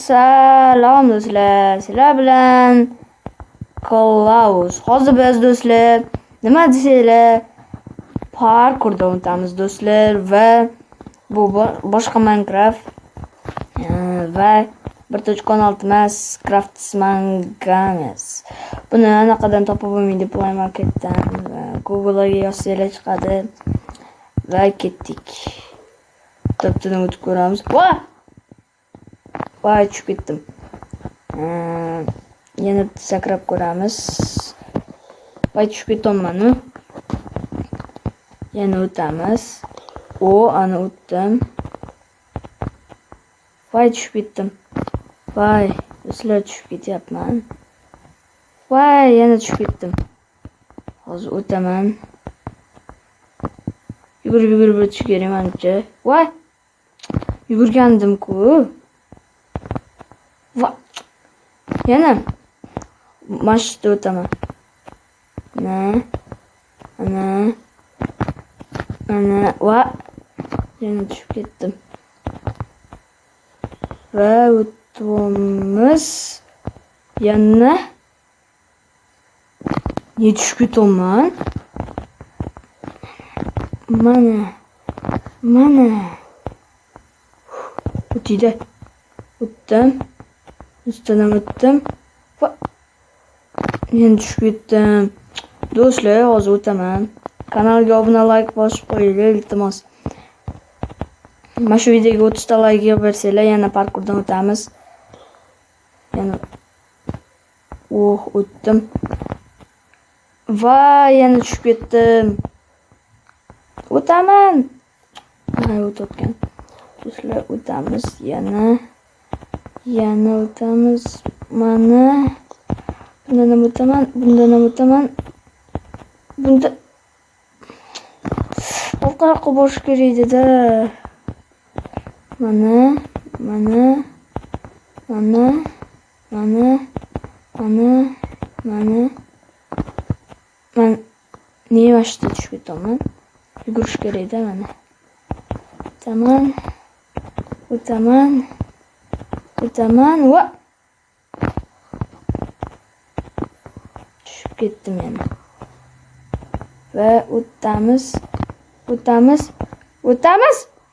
Salom do'stlar, sizlar bilan Klaus. Hozir biz do'stlar nima desanglar parkurda o'tamiz do'stlar va bu boshqa Minecraft va 1.16 emas, Craftsmangamas. Buni anaqadan topib bo'lmaydi, Play Marketdan va Google'ga yozsanglar chiqadi va ketdik. Topdan o'tib ko'ramiz. Voy, tushib ketdim. Yana sakrab ko'ramiz. Voy, tushib ketyapman-ku. Yana o'tamiz. Ana o'tdim. Voy, tushib ketdim. Voy, do'stlar, tushib ketyapman. Voy, yana tushib ketdim. Hozir o'taman. Yugurib o'tish kerak menimcha. Voy, yugurgandim-ku. Yana mashqda o'taman. Ana va yana tushib ketdim. Va o'tamiz. Yana ne tushib ketaman? Mana. O'tdi. O'tdim. Üstüne o'tdim. Men tushib ketdim. Do'stlar, hozir o'taman. Kanalga obuna, like bosib qo'yinglar, iltimos. Mana shu videoga 30 ta like yozib bersanglar, yana parkurdan o'tamiz. Yana o'tdim. Va yana tushib ketdim. O'taman. O'tgan. Do'stlar, o'tamiz yana o'tamiz. Mana bundan o'taman. Bunda orqaroqqa borish kerak edi-da. Mana men niye başta tushib ketaman? Yugurish kerak-da mana. O'taman va tushib ketdim yana. Va o'tamiz.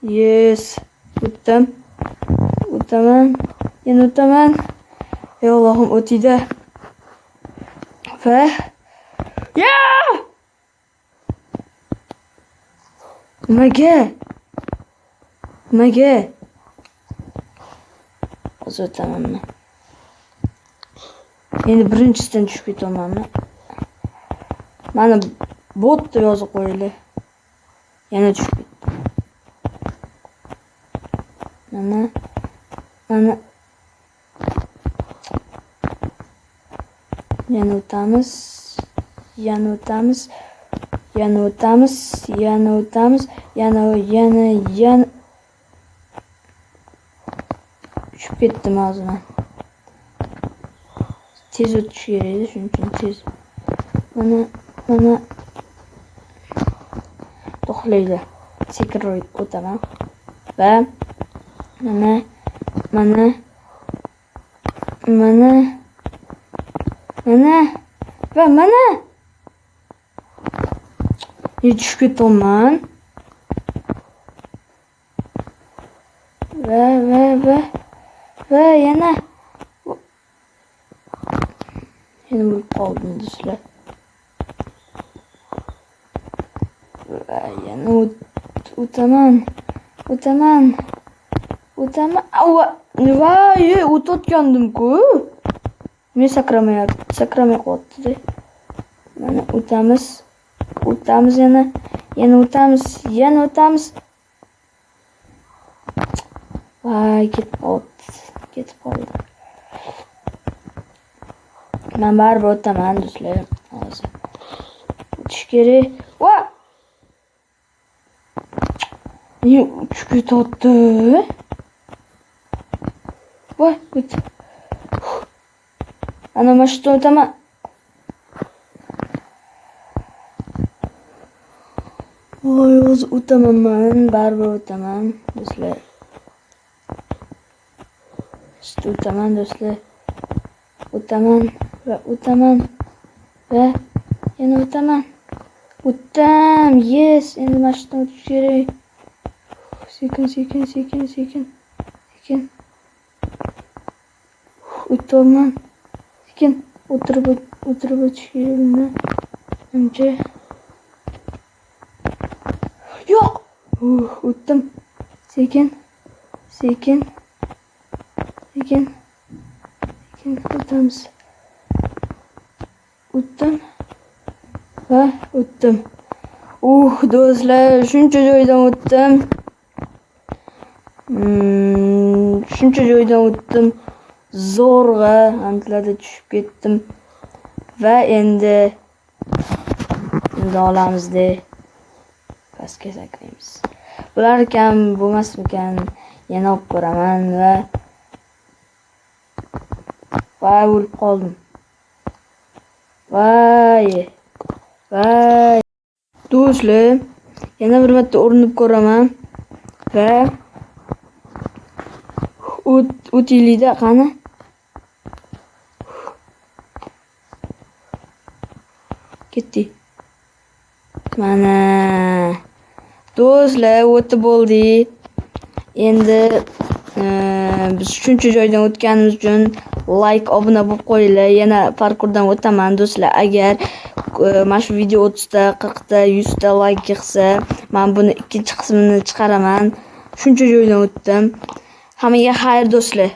Yes. O'taman. Yana o'taman. Ey Allohim, o'tdi. Va Nimaga? Hozir o'tamanmi? Endi birinchisidan tushib ketamanmi? Mana bot deb yozib qo'yinglar. Yana tushib ketdim. Mana yana o'tamiz. Tushib ketdim hozir men. Tez o'tish kerak edi, shuning uchun tez. Mana to'xlaydi. Sekinroq o'taman. Va mana va mana tushib ketaman. Va yana bo'lib qoldim do'stlar. Va yana o'taman. Voy, o'tayotgandim-ku. Men sakramay qo'yapti. Mana o'tamiz yana o'tamiz. Voy, ketib qoldi. Men baribir o'taman do'stlar. Hozir o'tish kerak. Niye uçup ketyapti? Voy, o't. Ana mana shu o'taman. Voy, hozir o'taman men, baribir o'taman do'stlar. O'taman do'stlar. O'taman va o'taman va yana o'taman. O'tdim. Yes, endi mashqdan o'tish kerak. Sekin. O'tolman. Sekin o'tirib o'tish kerak. Uncha. Yo'q. O'tdim. Sekin o'tamiz. O'tdim va o'tdim. Do'stlar, shuncha joydan o'tdim. Zo'rg'a antlarda tushib ketdim va endi olamizda pastga sakraymiz. Bular kam bo'lmasmikan? Yana olib ko'raman va o'lib qoldim. Voy. Do'stlar, yana bir marta urinib ko'raman va o'tiylikda qani? Ketdi. Mana. Do'stlar, o'tib bo'ldi. Endi biz shuncha joydan o'tganimiz uchun like, obuna bo'lib qo'yinglar. Yana parkurdan o'taman do'stlar. Agar mana shu video 30 ta, 40 ta, 100 ta like yig'sa, men buni ikkinchi qismini chiqaraman. Shuncha joydan o'tdim. Hammaga xayr do'stlar.